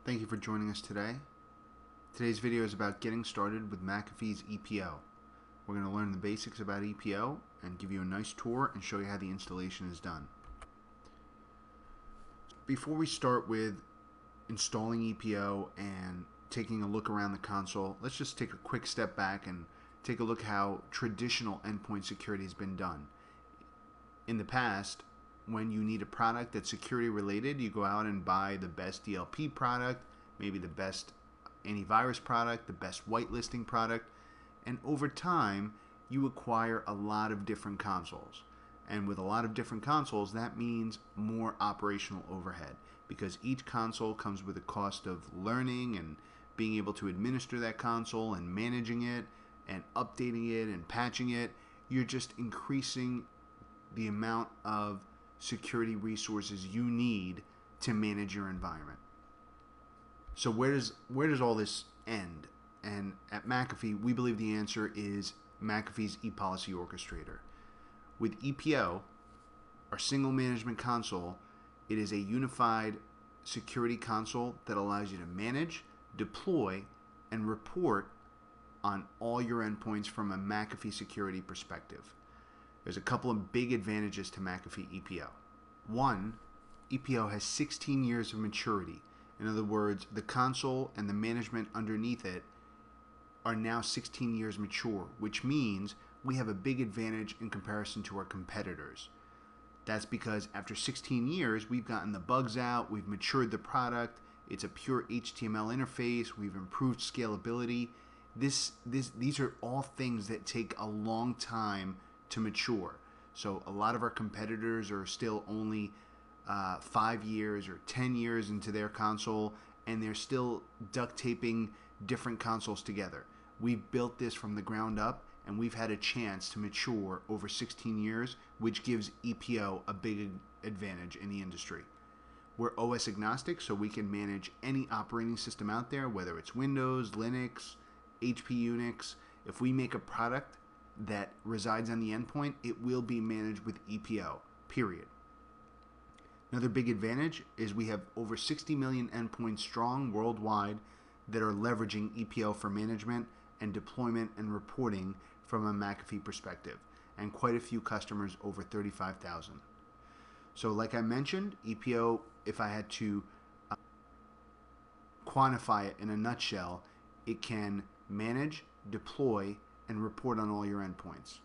Thank you for joining us today. Today's video is about getting started with McAfee's EPO. We're going to learn the basics about EPO and give you a nice tour and show you how the installation is done. Before we start with installing EPO and taking a look around the console, let's just take a quick step back and take a look how traditional endpoint security has been done. In the past, when you need a product that's security related, you go out and buy the best DLP product, maybe the best antivirus product, the best whitelisting product, and over time you acquire a lot of different consoles. And with a lot of different consoles, that means more operational overhead, because each console comes with a cost of learning and being able to administer that console and managing it and updating it and patching it. You're just increasing the amount of security resources you need to manage your environment. So where does all this end? And at McAfee, we believe the answer is McAfee's ePolicy Orchestrator. With EPO, our single management console, it is a unified security console that allows you to manage, deploy, and report on all your endpoints from a McAfee security perspective. There's a couple of big advantages to McAfee EPO. One, EPO has 16 years of maturity. In other words, the console and the management underneath it are now 16 years mature, which means we have a big advantage in comparison to our competitors. That's because after 16 years, we've gotten the bugs out, we've matured the product, it's a pure HTML interface, we've improved scalability. These are all things that take a long time to mature. So a lot of our competitors are still only 5 years or 10 years into their console, and they're still duct taping different consoles together. We've built this from the ground up, and we've had a chance to mature over 16 years, which gives EPO a big advantage in the industry. We're OS agnostic, so we can manage any operating system out there, whether it's Windows, Linux, HP Unix. If we make a product that resides on the endpoint, it will be managed with EPO, period. Another big advantage is we have over 60 million endpoints strong worldwide that are leveraging EPO for management and deployment and reporting from a McAfee perspective, and quite a few customers, over 35,000. So like I mentioned, EPO, if I had to quantify it in a nutshell, it can manage, deploy, and report on all your endpoints.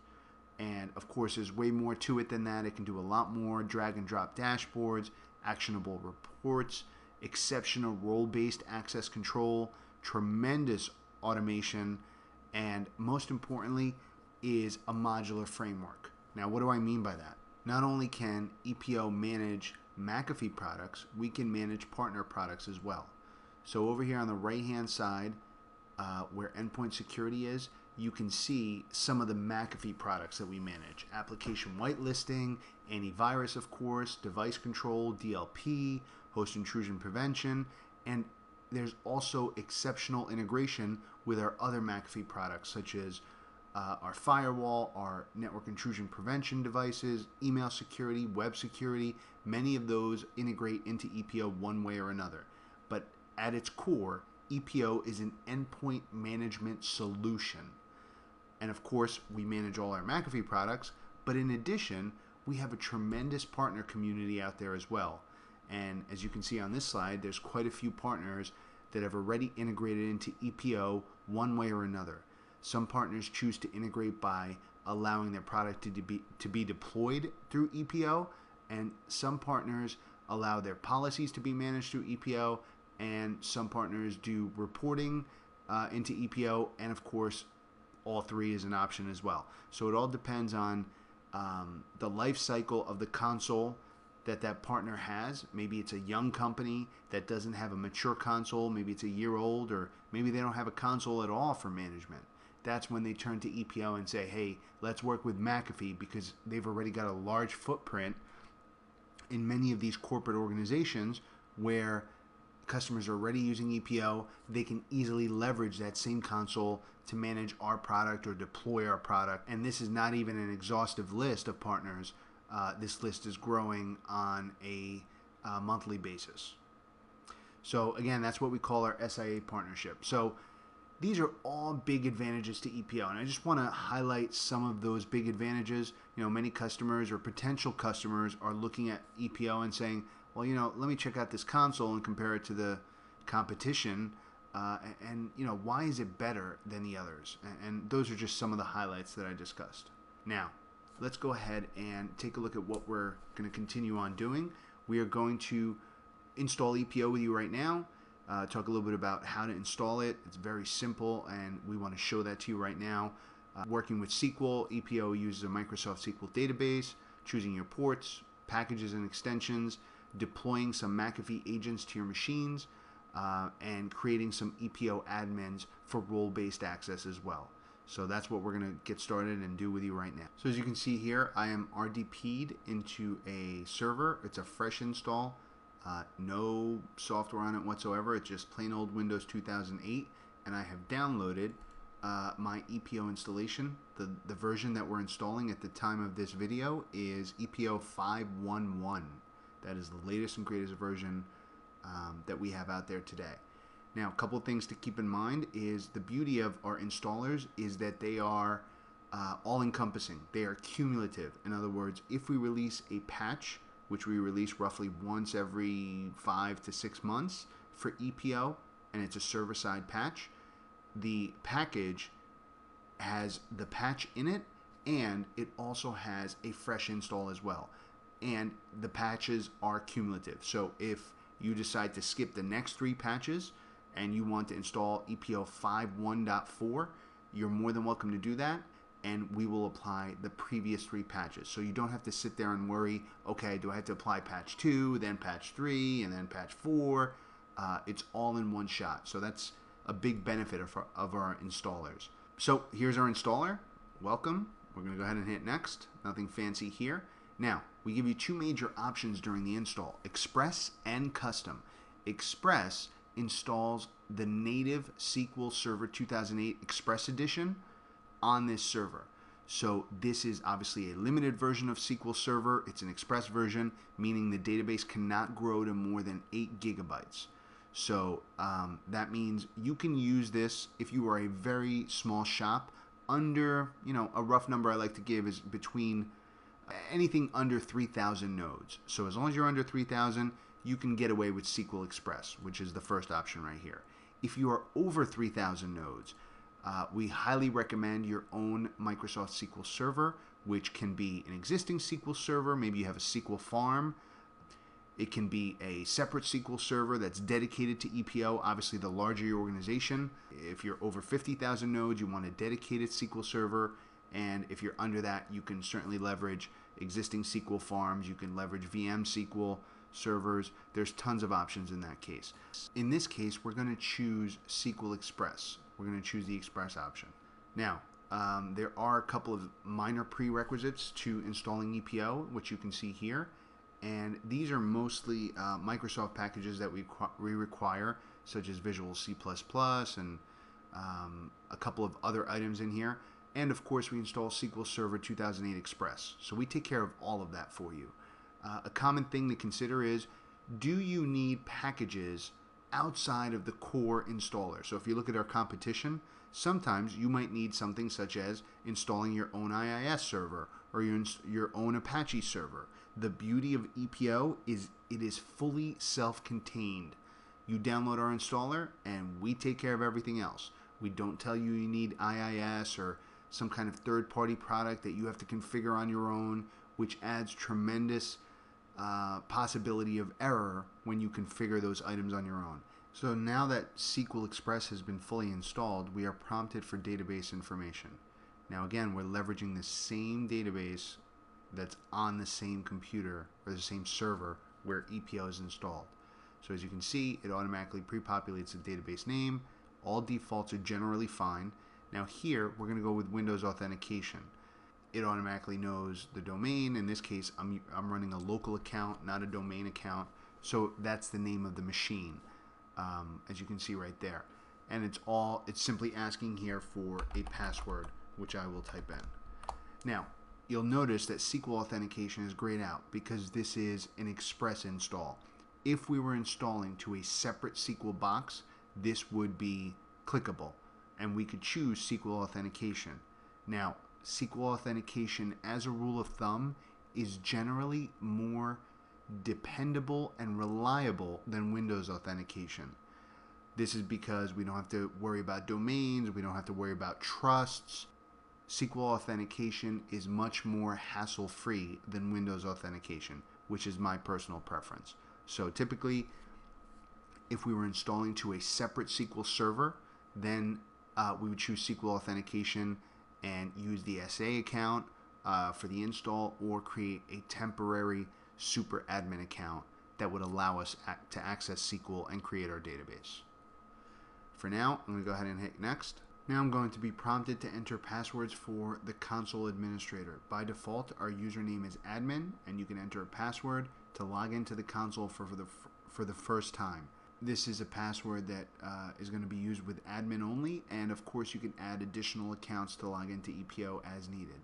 And of course, there's way more to it than that. It can do a lot more: drag and drop dashboards, actionable reports, exceptional role-based access control, tremendous automation, and most importantly is a modular framework. Now, what do I mean by that? Not only can EPO manage McAfee products, we can manage partner products as well. So over here on the right-hand side, where endpoint security is, you can see some of the McAfee products that we manage. Application whitelisting, antivirus, of course, device control, DLP, host intrusion prevention, and there's also exceptional integration with our other McAfee products, such as our firewall, our network intrusion prevention devices, email security, web security. Many of those integrate into EPO one way or another. But at its core, EPO is an endpoint management solution. And of course, we manage all our McAfee products, but in addition, we have a tremendous partner community out there as well. And as you can see on this slide, there's quite a few partners that have already integrated into EPO one way or another. Some partners choose to integrate by allowing their product to be deployed through EPO, and some partners allow their policies to be managed through EPO, and some partners do reporting into EPO, and of course, all three is an option as well. So it all depends on the life cycle of the console that partner has. Maybe it's a young company that doesn't have a mature console, maybe it's a year old, or maybe they don't have a console at all for management. That's when they turn to EPO and say, hey, let's work with McAfee, because they've already got a large footprint in many of these corporate organizations where customers are already using EPO. They can easily leverage that same console to manage our product or deploy our product. And this is not even an exhaustive list of partners. This list is growing on a monthly basis. So again, that's what we call our SIA partnership. So these are all big advantages to EPO, and I just want to highlight some of those big advantages. You know, many customers or potential customers are looking at EPO and saying, well, you know, let me check out this console and compare it to the competition, and you know, why is it better than the others? And those are just some of the highlights that I discussed. Now, let's go ahead and take a look at what we're going to continue on doing. We are going to install EPO with you right now. Talk a little bit about how to install it. It's very simple, and we want to show that to you right now. Working with SQL, EPO uses a Microsoft SQL database, choosing your ports, packages and extensions, deploying some McAfee agents to your machines, and creating some EPO admins for role-based access as well. So that's what we're going to get started and do with you right now. So as you can see here, I am RDP'd into a server. It's a fresh install. No software on it whatsoever. It's just plain old Windows 2008, and I have downloaded my EPO installation. The version that we're installing at the time of this video is EPO 5.1.1. That is the latest and greatest version that we have out there today. Now, a couple of things to keep in mind is the beauty of our installers is that they are all-encompassing. They are cumulative. In other words, if we release a patch, which we release roughly once every 5 to 6 months for EPO, and it's a server-side patch, the package has the patch in it, and it also has a fresh install as well. And the patches are cumulative. So if you decide to skip the next 3 patches and you want to install EPO 5.1.4, you're more than welcome to do that, and we will apply the previous 3 patches. So you don't have to sit there and worry, okay, do I have to apply patch 2, then patch 3, and then patch 4? It's all in one shot. So that's a big benefit of our installers. So here's our installer. Welcome. We're going to go ahead and hit next. Nothing fancy here. Now, we give you 2 major options during the install, Express and Custom. Express installs the native SQL Server 2008 Express Edition on this server. So this is obviously a limited version of SQL Server. It's an Express version, meaning the database cannot grow to more than 8 gigabytes. So that means you can use this if you are a very small shop under, you know, a rough number I like to give is between anything under 3,000 nodes. So as long as you're under 3,000, you can get away with SQL Express, which is the first option right here. If you are over 3,000 nodes, we highly recommend your own Microsoft SQL Server, which can be an existing SQL Server. Maybe you have a SQL farm. It can be a separate SQL Server that's dedicated to EPO. Obviously, the larger your organization, if you're over 50,000 nodes, you want a dedicated SQL Server. And if you're under that, you can certainly leverage existing SQL farms. You can leverage VM SQL servers. There's tons of options in that case. In this case, we're going to choose SQL Express. We're going to choose the Express option. Now, there are a couple of minor prerequisites to installing EPO, which you can see here. And these are mostly Microsoft packages that we require, such as Visual C++ and a couple of other items in here. And of course, we install SQL Server 2008 Express. So we take care of all of that for you. A common thing to consider is, do you need packages outside of the core installer? So if you look at our competition, sometimes you might need something such as installing your own IIS server or your own Apache server. The beauty of EPO is it is fully self-contained. You download our installer and we take care of everything else. We don't tell you need IIS or some kind of third-party product that you have to configure on your own, which adds tremendous possibility of error when you configure those items on your own. So now that SQL Express has been fully installed, we are prompted for database information. Now again, we're leveraging the same database that's on the same computer or the same server where EPO is installed. So as you can see, it automatically pre-populates the database name. All defaults are generally fine. Now here, we're going to go with Windows authentication. It automatically knows the domain. In this case, I'm running a local account, not a domain account. So that's the name of the machine, as you can see right there. And it's simply asking here for a password, which I will type in. Now, you'll notice that SQL authentication is grayed out because this is an Express install. If we were installing to a separate SQL box, this would be clickable, and we could choose SQL authentication. Now, SQL authentication, as a rule of thumb, is generally more dependable and reliable than Windows authentication. This is because we don't have to worry about domains, we don't have to worry about trusts. SQL authentication is much more hassle-free than Windows authentication, which is my personal preference. So typically, if we were installing to a separate SQL server, then we would choose SQL authentication and use the SA account for the install, or create a temporary super admin account that would allow us to access SQL and create our database. For now, I'm going to go ahead and hit next. Now I'm going to be prompted to enter passwords for the console administrator. By default, our username is admin, and you can enter a password to log into the console for the first time. This is a password that is going to be used with admin only, and of course you can add additional accounts to log into EPO as needed.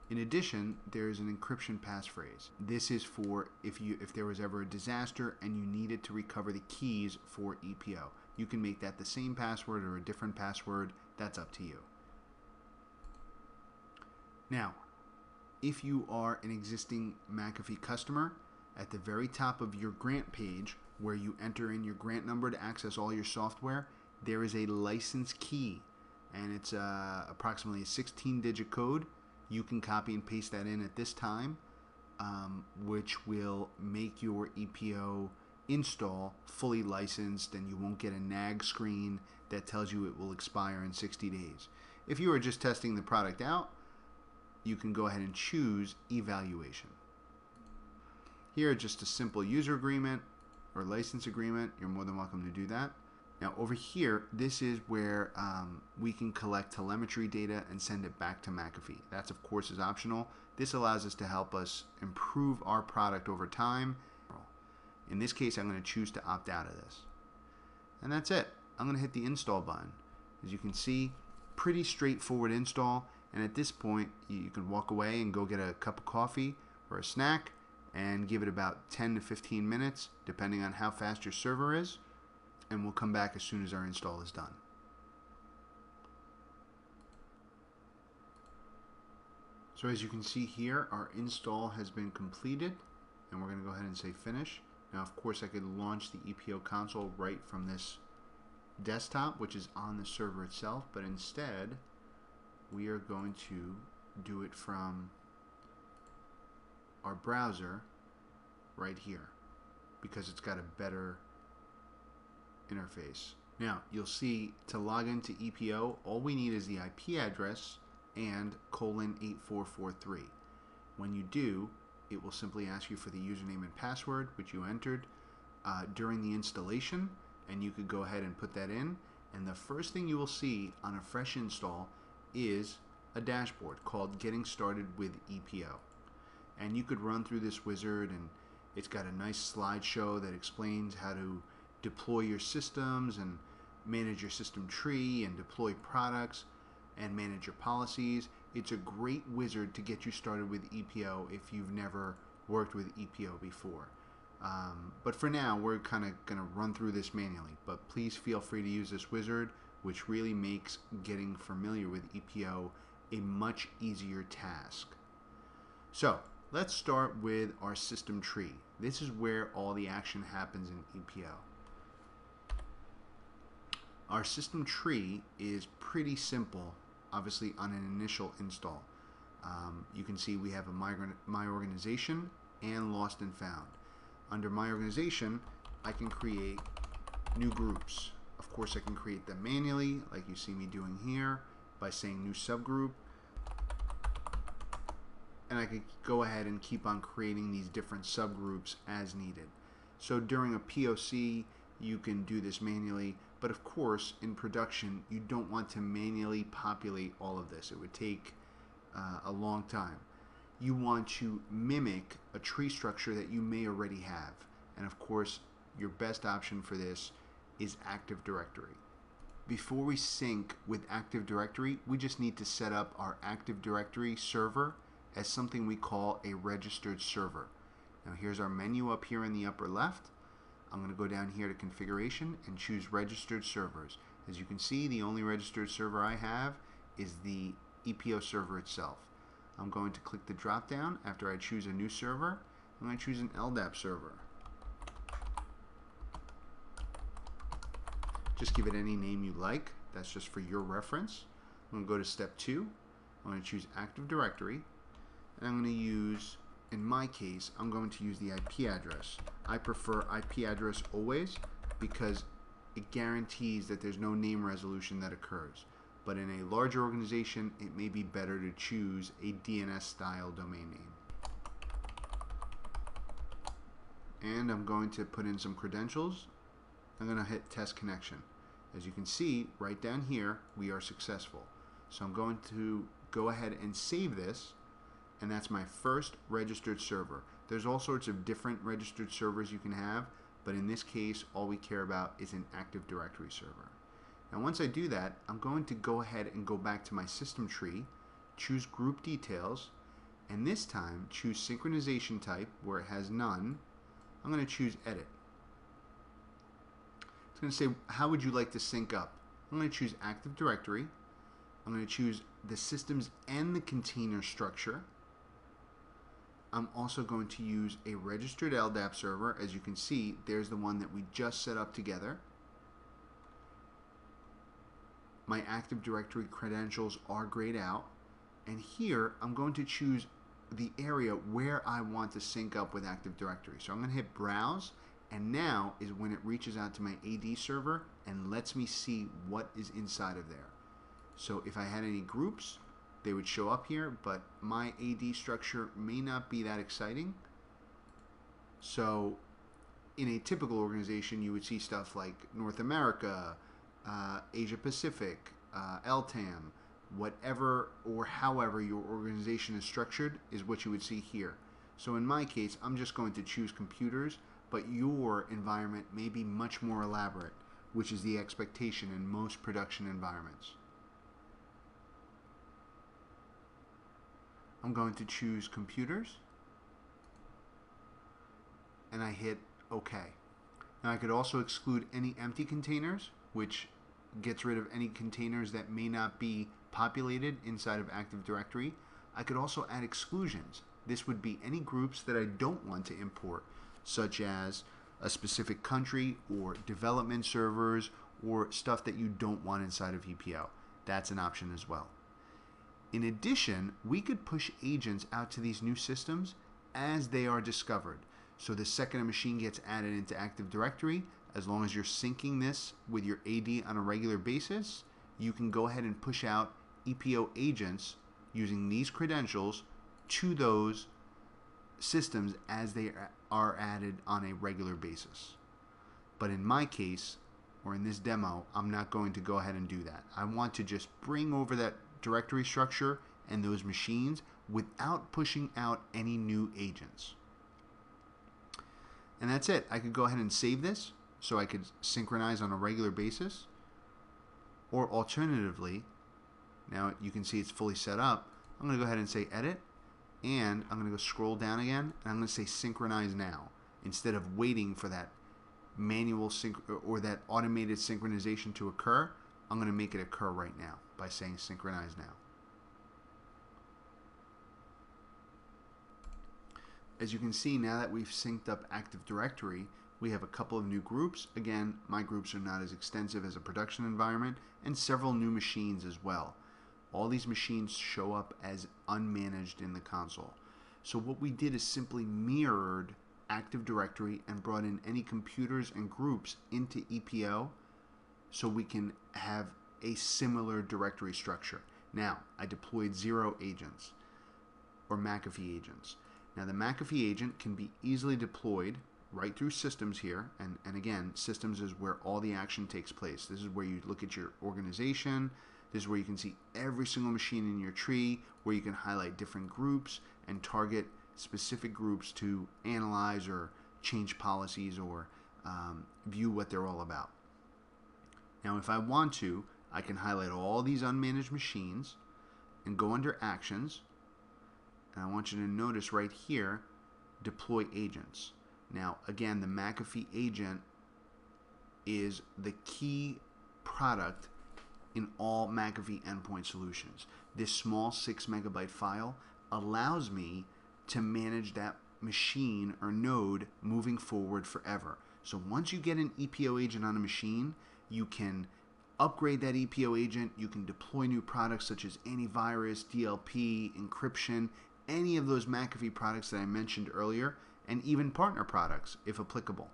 In addition, there is an encryption passphrase. This is for if there was ever a disaster and you needed to recover the keys for EPO. You can make that the same password or a different password. That's up to you. Now, if you are an existing McAfee customer, at the very top of your grant page, where you enter in your grant number to access all your software, there is a license key, and it's approximately a 16-digit code. You can copy and paste that in at this time, which will make your EPO install fully licensed, and you won't get a nag screen that tells you it will expire in 60 days. If you are just testing the product out, you can go ahead and choose evaluation. Here, just a simple user agreement or license agreement. You're more than welcome to do that. Now over here, this is where we can collect telemetry data and send it back to McAfee. That's of course is optional. This allows us to help us improve our product over time. In this case, I'm going to choose to opt out of this. And that's it. I'm going to hit the install button. As you can see, pretty straightforward install. And at this point, you can walk away and go get a cup of coffee or a snack and give it about 10 to 15 minutes, depending on how fast your server is. And we'll come back as soon as our install is done. So as you can see here, our install has been completed, and we're going to go ahead and say finish. Now of course I could launch the EPO console right from this desktop, which is on the server itself, but instead we are going to do it from our browser right here, because it's got a better interface. Now you'll see, to log into EPO, all we need is the IP address and :8443. When you do, it will simply ask you for the username and password, which you entered during the installation, and you could go ahead and put that in. And the first thing you will see on a fresh install is a dashboard called Getting Started with EPO. And you could run through this wizard, and it's got a nice slideshow that explains how to deploy your systems and manage your system tree and deploy products and manage your policies. It's a great wizard to get you started with EPO if you've never worked with EPO before. But for now, we're kind of going to run through this manually. But please feel free to use this wizard, which really makes getting familiar with EPO a much easier task. So let's start with our system tree. This is where all the action happens in EPO. Our system tree is pretty simple, obviously, on an initial install. You can see we have a My Organization and Lost and Found. Under My Organization, I can create new groups. Of course, I can create them manually, like you see me doing here, by saying New Subgroup. And I could go ahead and keep on creating these different subgroups as needed. So during a POC, you can do this manually, but of course, in production, you don't want to manually populate all of this. It would take a long time. You want to mimic a tree structure that you may already have. And of course, your best option for this is Active Directory. Before we sync with Active Directory, we just need to set up our Active Directory server as something we call a registered server. Now here's our menu up here in the upper left. I'm going to go down here to configuration and choose registered servers. As you can see, the only registered server I have is the EPO server itself. I'm going to click the drop down after I choose a new server. I'm going to choose an LDAP server. Just give it any name you like. That's just for your reference. I'm going to go to step 2. I'm going to choose Active Directory, and I'm going to use, in my case, I'm going to use the IP address. I prefer IP address always because it guarantees that there's no name resolution that occurs. But in a larger organization, it may be better to choose a DNS style domain name. And I'm going to put in some credentials. I'm going to hit test connection. As you can see, right down here, we are successful. So I'm going to go ahead and save this, and that's my first registered server. There's all sorts of different registered servers you can have, but in this case, all we care about is an Active Directory server. Now once I do that, I'm going to go ahead and go back to my system tree, choose group details, and this time choose synchronization type where it has none. I'm going to choose edit. It's going to say, how would you like to sync up? I'm going to choose Active Directory. I'm going to choose the systems and the container structure. I'm also going to use a registered LDAP server. As you can see, there's the one that we just set up together. My Active Directory credentials are grayed out. And here, I'm going to choose the area where I want to sync up with Active Directory. So I'm going to hit Browse, and now is when it reaches out to my AD server and lets me see what is inside of there. So if I had any groups, they would show up here, but my AD structure may not be that exciting. So in a typical organization, you would see stuff like North America, Asia Pacific, LTAM, whatever or however your organization is structured is what you would see here. So in my case, I'm just going to choose computers, but your environment may be much more elaborate, which is the expectation in most production environments. I'm going to choose computers, and I hit OK. Now I could also exclude any empty containers, which gets rid of any containers that may not be populated inside of Active Directory. I could also add exclusions. This would be any groups that I don't want to import, such as a specific country or development servers or stuff that you don't want inside of EPO. That's an option as well. In addition, we could push agents out to these new systems as they are discovered. So the second a machine gets added into Active Directory, as long as you're syncing this with your AD on a regular basis, you can go ahead and push out EPO agents using these credentials to those systems as they are added on a regular basis. But in my case, or in this demo, I'm not going to go ahead and do that. I want to just bring over that directory structure and those machines without pushing out any new agents. And that's it. I could go ahead and save this so I could synchronize on a regular basis. Or alternatively, now you can see it's fully set up. I'm going to go ahead and say edit, and I'm going to go scroll down again, and I'm going to say synchronize now instead of waiting for that manual sync or that automated synchronization to occur. I'm going to make it occur right now by saying synchronize now. As you can see, now that we've synced up Active Directory, we have a couple of new groups. Again, my groups are not as extensive as a production environment, and several new machines as well. All these machines show up as unmanaged in the console. So what we did is simply mirrored Active Directory and brought in any computers and groups into EPO so we can have a similar directory structure. Now, I deployed 0 agents or McAfee agents. Now, the McAfee agent can be easily deployed right through systems here, and again, systems is where all the action takes place. This is where you look at your organization. This is where you can see every single machine in your tree, where you can highlight different groups and target specific groups to analyze or change policies or view what they're all about. Now, if I want to, I can highlight all these unmanaged machines and go under Actions. And I want you to notice right here, deploy agents. Now, again, the McAfee agent is the key product in all McAfee endpoint solutions. This small 6 megabyte file allows me to manage that machine or node moving forward forever. So once you get an EPO agent on a machine, you can upgrade that EPO agent, you can deploy new products such as antivirus, DLP, encryption, any of those McAfee products that I mentioned earlier, and even partner products if applicable.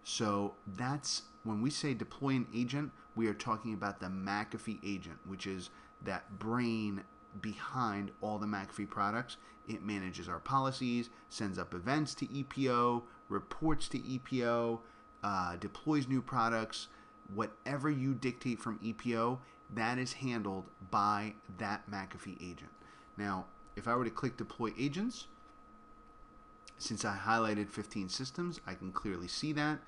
So that's when we say deploy an agent, we are talking about the McAfee agent, which is that brain behind all the McAfee products. It manages our policies, sends up events to EPO, reports to EPO, deploys new products. Whatever you dictate from EPO, that is handled by that McAfee agent. Now, if I were to click deploy agents, since I highlighted 15 systems, I can clearly see that.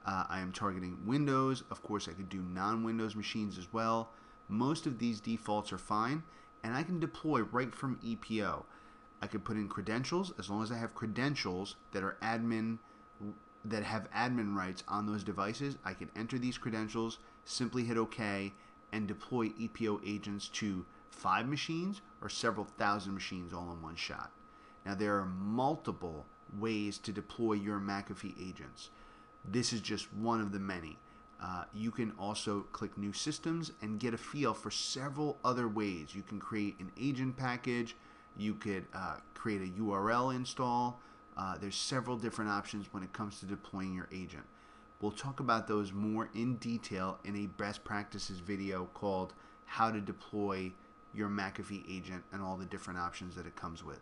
I am targeting Windows. Of course, I could do non-Windows machines as well. Most of these defaults are fine, and I can deploy right from EPO. I could put in credentials as long as I have credentials that are that have admin rights on those devices. I can enter these credentials, simply hit OK, and deploy EPO agents to 5 machines or several thousand machines all in one shot. Now, there are multiple ways to deploy your McAfee agents. This is just one of the many. You can also click New Systems and get a feel for several other ways. You can create an agent package. You could create a URL install. There's several different options when it comes to deploying your agent. We'll talk about those more in detail in a best practices video called How to Deploy Your McAfee Agent and all the different options that it comes with.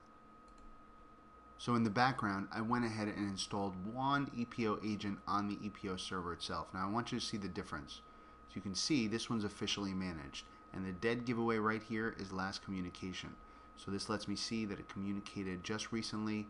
So in the background, I went ahead and installed one EPO agent on the EPO server itself. Now I want you to see the difference. So you can see this one's officially managed, and the dead giveaway right here is last communication. So this lets me see that it communicated just recently,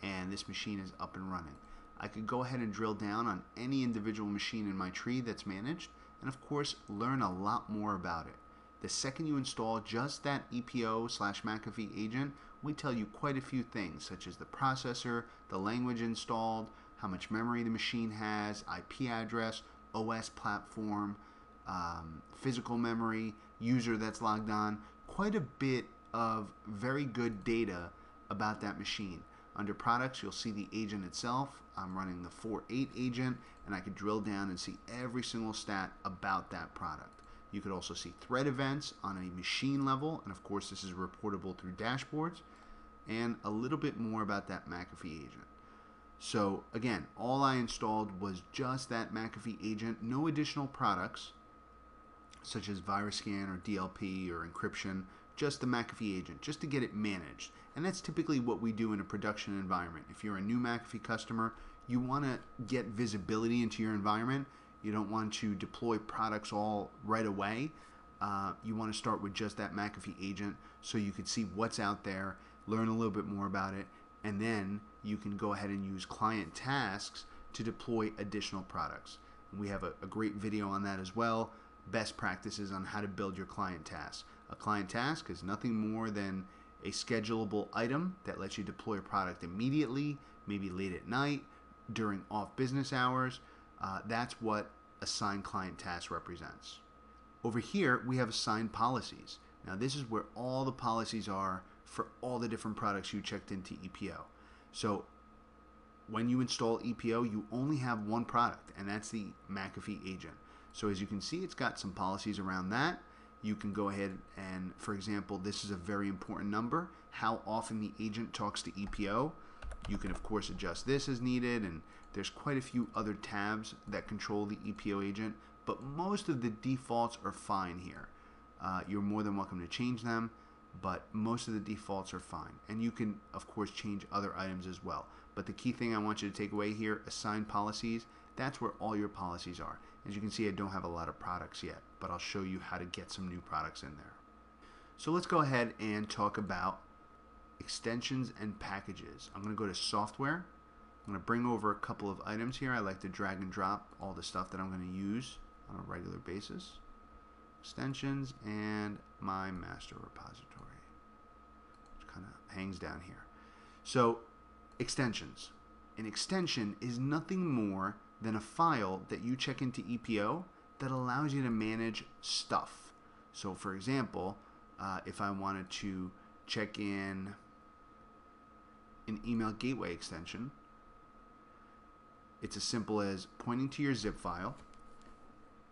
and this machine is up and running. I could go ahead and drill down on any individual machine in my tree that's managed, and of course learn a lot more about it. The second you install just that EPO/McAfee agent, we tell you quite a few things, such as the processor, the language installed, how much memory the machine has, IP address, OS platform, physical memory, user that's logged on, quite a bit of very good data about that machine. Under products, you'll see the agent itself. I'm running the 4.8 agent, and I could drill down and see every single stat about that product. You could also see threat events on a machine level, and of course this is reportable through dashboards, and a little bit more about that McAfee agent. So again, all I installed was just that McAfee agent, no additional products such as virus scan or DLP or encryption, just the McAfee agent, just to get it managed. And that's typically what we do in a production environment. If you're a new McAfee customer, you want to get visibility into your environment. You don't want to deploy products all right away. You want to start with just that McAfee agent so you can see what's out there, learn a little bit more about it, and then you can go ahead and use client tasks to deploy additional products. We have a great video on that as well, best practices on how to build your client tasks. A client task is nothing more than a schedulable item that lets you deploy a product immediately, maybe late at night, during off business hours. That's what assigned client task represents. Over here, we have assigned policies. Now, this is where all the policies are for all the different products you checked into EPO. So when you install EPO, you only have one product, and that's the McAfee agent. So as you can see, it's got some policies around that. You can go ahead and, for example, this is a very important number, how often the agent talks to EPO. You can, of course, adjust this as needed, and there's quite a few other tabs that control the EPO agent, but most of the defaults are fine here. You're more than welcome to change them, but most of the defaults are fine. And you can, of course, change other items as well. But the key thing I want you to take away here, assign policies, that's where all your policies are. As you can see, I don't have a lot of products yet, but I'll show you how to get some new products in there. So let's go ahead and talk about extensions and packages. I'm going to go to software. I'm going to bring over a couple of items here. I like to drag and drop all the stuff that I'm going to use on a regular basis. Extensions and my master repository, which kind of hangs down here. So extensions. An extension is nothing more than a file that you check into EPO that allows you to manage stuff. So for example, if I wanted to check in an email gateway extension, it's as simple as pointing to your zip file,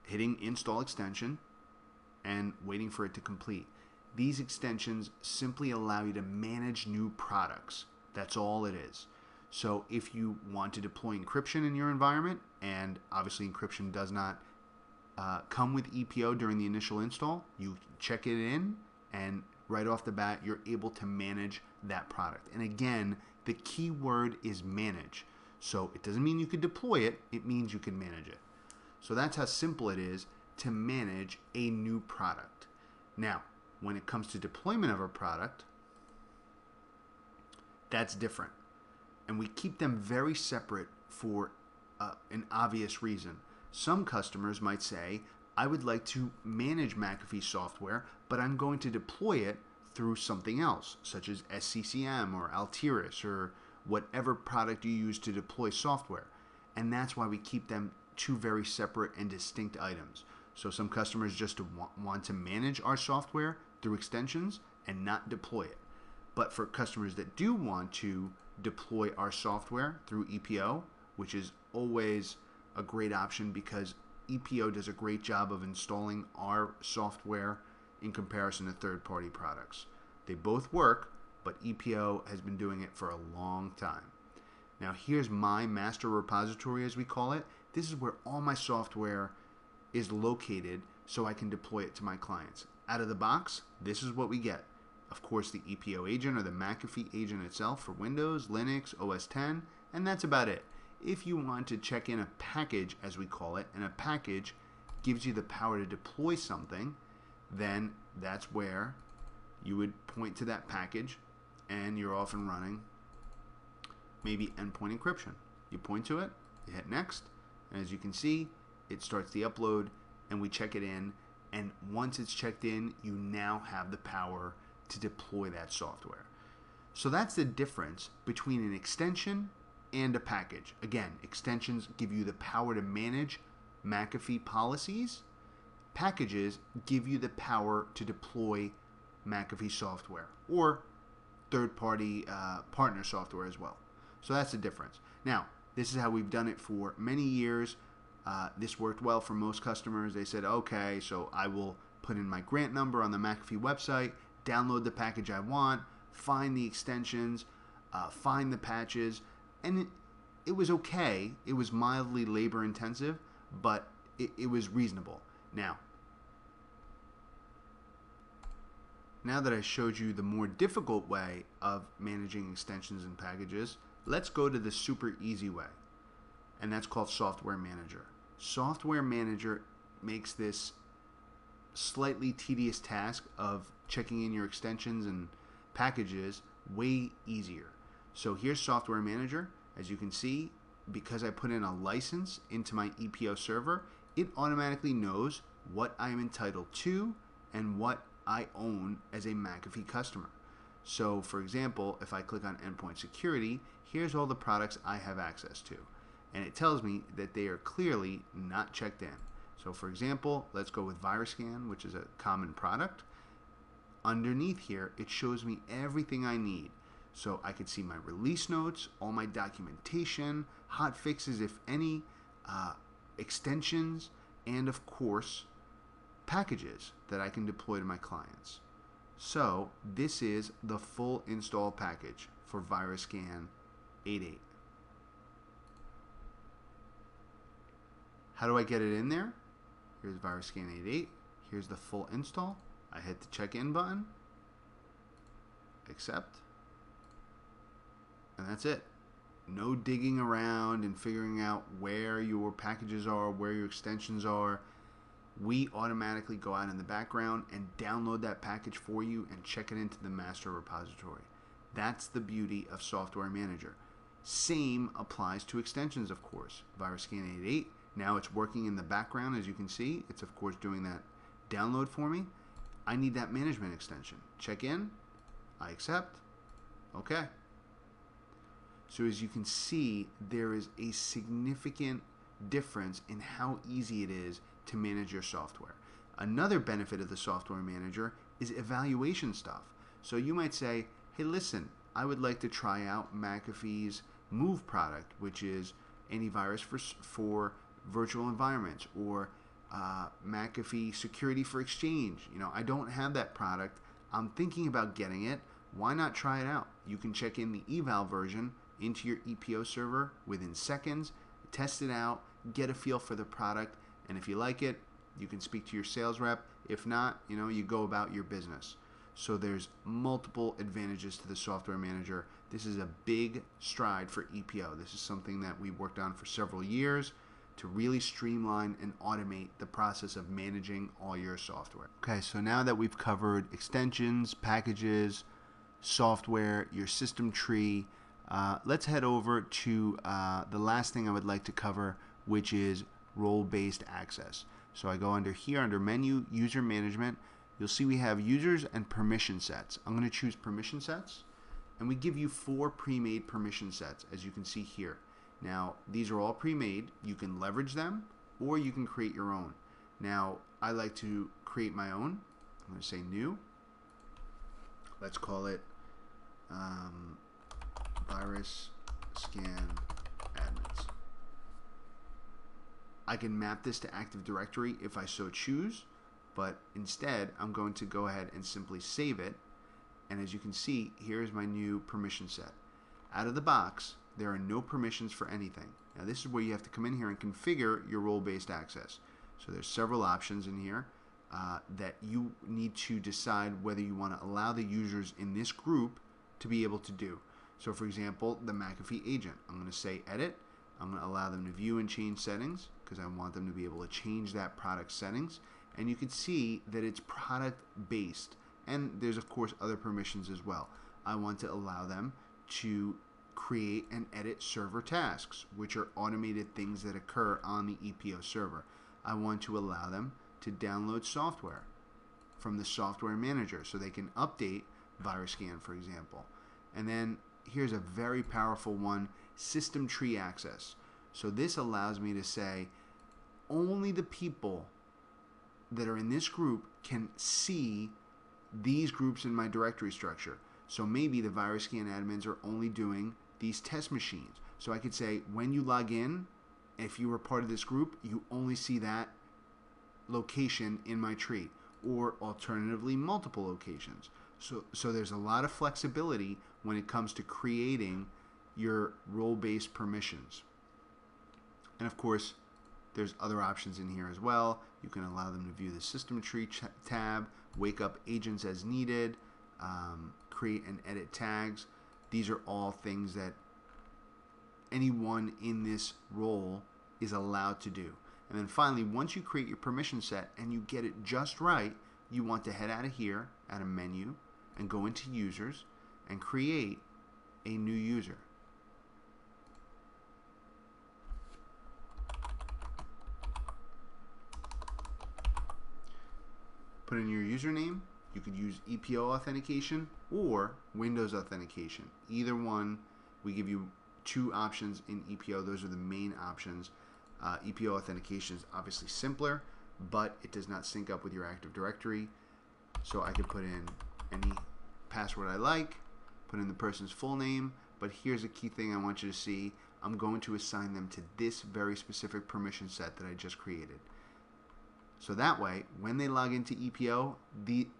hitting install extension, and waiting for it to complete. These extensions simply allow you to manage new products. That's all it is. So if you want to deploy encryption in your environment, and obviously encryption does not come with EPO during the initial install, you check it in, and right off the bat, you're able to manage that product. And again, the key word is manage. So it doesn't mean you could deploy it, it means you can manage it. So that's how simple it is to manage a new product. Now, when it comes to deployment of a product, that's different. And we keep them very separate for an obvious reason. Some customers might say, I would like to manage McAfee software, but I'm going to deploy it through something else, such as SCCM or Altiris or whatever product you use to deploy software. And that's why we keep them two very separate and distinct items. So some customers just want to manage our software through extensions and not deploy it. But for customers that do want to deploy our software through EPO, which is always a great option because EPO does a great job of installing our software in comparison to third-party products. They both work, but EPO has been doing it for a long time. Now here's my master repository, as we call it. This is where all my software is located so I can deploy it to my clients. Out of the box, this is what we get. Of course, the EPO agent or the McAfee agent itself for Windows, Linux, OS X, and that's about it. If you want to check in a package, as we call it, and a package gives you the power to deploy something, then that's where you would point to that package and you're off and running. Maybe endpoint encryption. You point to it, you hit next, and as you can see, it starts the upload and we check it in, and once it's checked in, you now have the power to deploy that software. So that's the difference between an extension and a package. Again, extensions give you the power to manage McAfee policies. Packages give you the power to deploy McAfee software or third-party partner software as well. So that's the difference. Now, this is how we've done it for many years. This worked well for most customers. They said, okay, so I will put in my grant number on the McAfee website, download the package I want, find the extensions, find the patches, and it was okay. It was mildly labor intensive, but it was reasonable. Now that I showed you the more difficult way of managing extensions and packages, let's go to the super easy way, and that's called Software Manager. Software Manager makes this slightly tedious task of checking in your extensions and packages way easier. So here's Software Manager. As you can see, because I put in a license into my EPO server, it automatically knows what I'm entitled to and what I own as a McAfee customer. So for example, if I click on Endpoint Security, here's all the products I have access to. And it tells me that they are clearly not checked in. So for example, let's go with VirusScan, which is a common product. Underneath here, it shows me everything I need. So I could see my release notes, all my documentation, hot fixes if any, extensions, and of course, packages that I can deploy to my clients. So this is the full install package for VirusScan 8.8. How do I get it in there? Here's VirusScan 8.8. Here's the full install. I hit the check-in button, accept, and that's it. No digging around and figuring out where your packages are, where your extensions are. We automatically go out in the background and download that package for you and check it into the master repository. That's the beauty of Software Manager. Same applies to extensions, of course. VirusScan 8.8, now it's working in the background, as you can see. It's, of course, doing that download for me. I need that management extension. Check in, I accept, okay. So as you can see, there is a significant difference in how easy it is to manage your software. Another benefit of the software manager is evaluation stuff. So you might say, hey, listen, I would like to try out McAfee's Move product, which is antivirus for virtual environments, or McAfee security for Exchange. I don't have that product. I'm thinking about getting it. Why not try it out? You can check in the eval version into your EPO server within seconds, test it out, get a feel for the product, and if you like it, you can speak to your sales rep. If not, you go about your business. So there's multiple advantages to the software manager. This is a big stride for EPO. This is something that we worked on for several years to really streamline and automate the process of managing all your software. Okay, so now that we've covered extensions, packages, software, your system tree, let's head over to the last thing I would like to cover, which is role-based access. So I go under here, under menu, user management. You'll see we have users and permission sets. I'm going to choose permission sets, and we give you 4 pre-made permission sets, as you can see here. Now, these are all pre-made. You can leverage them, or you can create your own. Now, I like to create my own. I'm going to say new. Let's call it virus scan admins. I can map this to Active Directory if I so choose, but instead I'm going to go ahead and simply save it, and as you can see, here's my new permission set. Out of the box, there are no permissions for anything. Now this is where you have to come in here and configure your role-based access. So there's several options in here that you need to decide whether you want to allow the users in this group to be able to do. So for example, the McAfee agent, I'm going to say edit. I'm going to allow them to view and change settings because I want them to be able to change that product settings. And you can see that it's product based, and there's of course other permissions as well. I want to allow them to create and edit server tasks, which are automated things that occur on the EPO server. I want to allow them to download software from the software manager so they can update VirusScan, for example. And then here's a very powerful one, system tree access. So this allows me to say only the people that are in this group can see these groups in my directory structure. So maybe the VirusScan admins are only doing these test machines. So I could say when you log in, if you were part of this group, you only see that location in my tree, or alternatively multiple locations. So there's a lot of flexibility when it comes to creating your role-based permissions. And of course, there's other options in here as well. You can allow them to view the system tree tab, wake up agents as needed, create and edit tags. These are all things that anyone in this role is allowed to do. And then finally, once you create your permission set and you get it just right, you want to head out of here, out of menu, and go into users and create a new user. Put in your username. You could use EPO authentication or Windows authentication. Either one, we give you 2 options in EPO. Those are the main options. EPO authentication is obviously simpler, but it does not sync up with your Active Directory. So I could put in any password I like, put in the person's full name, but here's a key thing I want you to see. I'm going to assign them to this very specific permission set that I just created. So that way, when they log into EPO,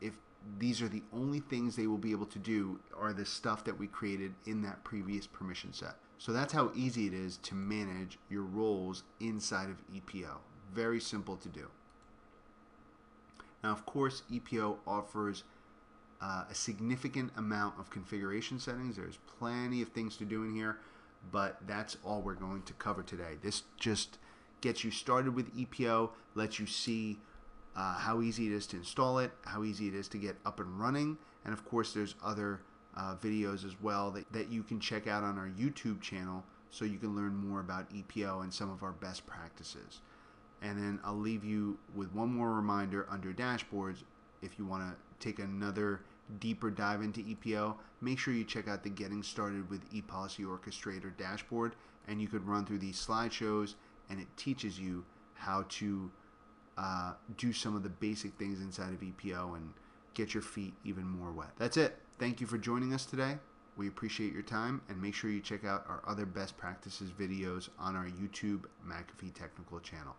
if these are the only things they will be able to do are the stuff that we created in that previous permission set. So that's how easy it is to manage your roles inside of EPO. Very simple to do. Now, of course, EPO offers a significant amount of configuration settings. There's plenty of things to do in here, but that's all we're going to cover today. This just gets you started with EPO, lets you see how easy it is to install it, how easy it is to get up and running, and of course there's other videos as well that you can check out on our YouTube channel so you can learn more about EPO and some of our best practices. And then I'll leave you with one more reminder under dashboards. If you want to take another deeper dive into EPO, make sure you check out the Getting Started with ePolicy Orchestrator dashboard, and you could run through these slideshows, and it teaches you how to do some of the basic things inside of EPO and get your feet even more wet. That's it. Thank you for joining us today. We appreciate your time, and make sure you check out our other best practices videos on our YouTube McAfee technical channel.